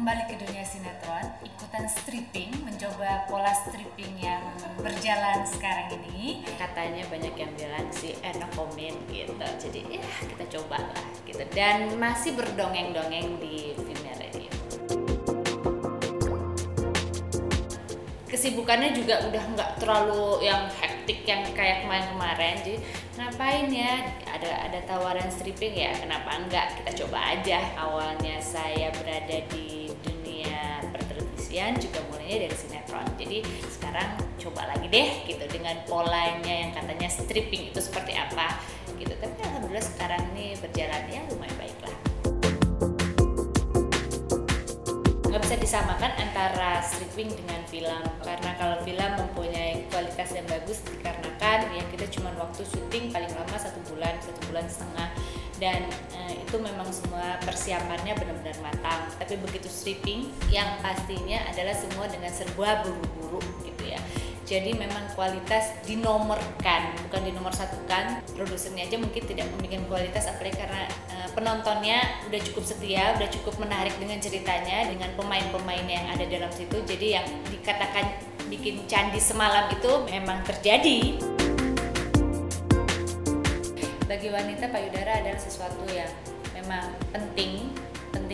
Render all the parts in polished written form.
kembali ke dunia sinetron, ikutan stripping, mencoba pola stripping yang berjalan sekarang ini. Katanya banyak yang bilang sih enak komen gitu, jadi ya kita coba lah gitu. Dan masih berdongeng-dongeng di Vimeo Radio. Kesibukannya juga udah nggak terlalu yang hektik yang kayak kemarin-kemarin, jadi ngapain ya, ada tawaran stripping ya kenapa enggak, kita coba aja. Awalnya saya berada di dunia pertelevisian juga mulainya dari sinetron, jadi sekarang coba lagi deh gitu dengan polanya yang katanya stripping itu seperti apa gitu. Tapi alhamdulillah sekarang ini berjalannya lumayan baik lah. Nggak bisa disamakan antara stripping dengan film, karena kalau film mempunyai kualitas yang bagus dikarenakan ya kita cuma waktu syuting paling lama 1 bulan, 1,5 bulan, dan itu memang semua persiapannya benar-benar matang. Tapi begitu stripping yang pastinya adalah semua dengan serba buru-buru gitu ya. Jadi memang kualitas dinomorkan, bukan dinomor satukan. Produsernya aja mungkin tidak membuat kualitas, apalagi karena penontonnya udah cukup setia, udah cukup menarik dengan ceritanya, dengan pemain-pemain yang ada dalam situ. Jadi yang dikatakan bikin candi semalam itu memang terjadi. Bagi wanita, payudara adalah sesuatu yang memang penting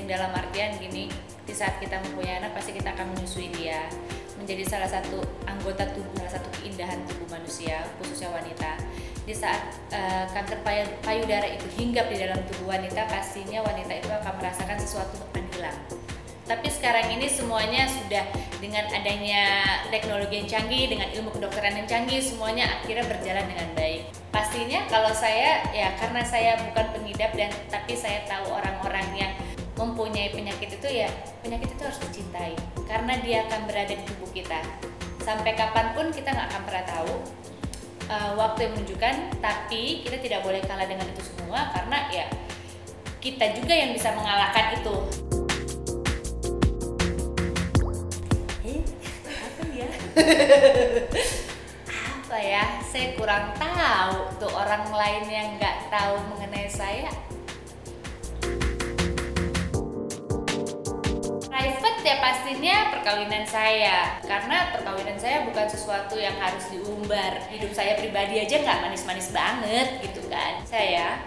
dalam artian gini, di saat kita mempunyai anak pasti kita akan menyusui dia, menjadi salah satu anggota tubuh, salah satu keindahan tubuh manusia, khususnya wanita. Di saat kanker payudara itu hinggap di dalam tubuh wanita, pastinya wanita itu akan merasakan sesuatu akan hilang. Tapi sekarang ini semuanya sudah dengan adanya teknologi yang canggih, dengan ilmu kedokteran yang canggih, semuanya akhirnya berjalan dengan baik. Pastinya kalau saya, ya karena saya bukan pengidap tapi saya tahu orang-orang yang mempunyai penyakit itu, ya penyakit itu harus dicintai karena dia akan berada di tubuh kita sampai kapanpun, kita nggak akan pernah tahu. Waktu yang menunjukkan, tapi kita tidak boleh kalah dengan itu semua karena ya kita juga yang bisa mengalahkan itu. Apa ya? Apa ya? Saya kurang tahu tuh, orang lain yang nggak tahu mengenai saya. Private ya pastinya perkawinan saya, karena perkawinan saya bukan sesuatu yang harus diumbar. Hidup saya pribadi aja nggak manis-manis banget gitu kan. Saya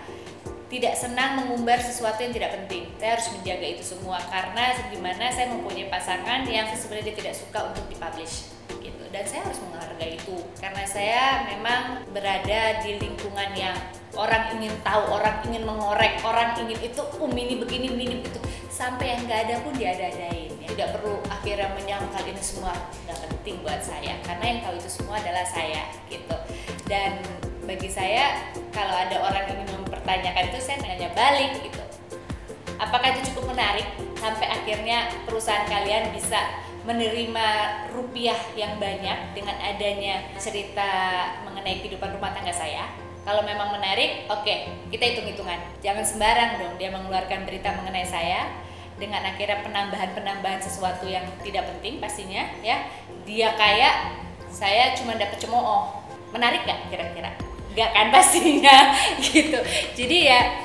tidak senang mengumbar sesuatu yang tidak penting. Saya harus menjaga itu semua karena gimana saya mempunyai pasangan yang sebenarnya dia tidak suka untuk dipublish gitu, dan saya harus menghargai itu karena saya memang berada di lingkungan yang orang ingin tahu, orang ingin mengorek, orang ingin itu ini begini itu, sampai yang nggak ada pun diada-adain ya. Tidak perlu akhirnya menyangkal ini semua nggak penting buat saya karena yang tahu itu semua adalah saya gitu. Dan bagi saya kalau ada orang yang ingin mempertanyakan itu, saya nanya balik gitu, apakah itu cukup menarik sampai akhirnya perusahaan kalian bisa menerima rupiah yang banyak dengan adanya cerita mengenai kehidupan rumah tangga saya? Kalau memang menarik, oke, kita hitung-hitungan. Jangan sembarang dong dia mengeluarkan berita mengenai saya dengan akhirnya penambahan sesuatu yang tidak penting pastinya ya. Dia kaya, saya cuma dapat cemooh. Menarik gak kira-kira? Gak kan pastinya gitu. Jadi ya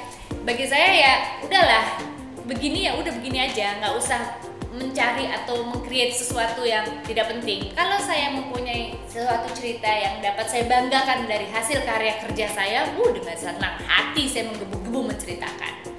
bagi saya ya udahlah, begini ya udah begini aja, nggak usah mencari atau meng-create sesuatu yang tidak penting. Kalau saya mempunyai sesuatu cerita yang dapat saya banggakan dari hasil karya kerja saya, dengan senang hati saya menggebu-gebu menceritakan.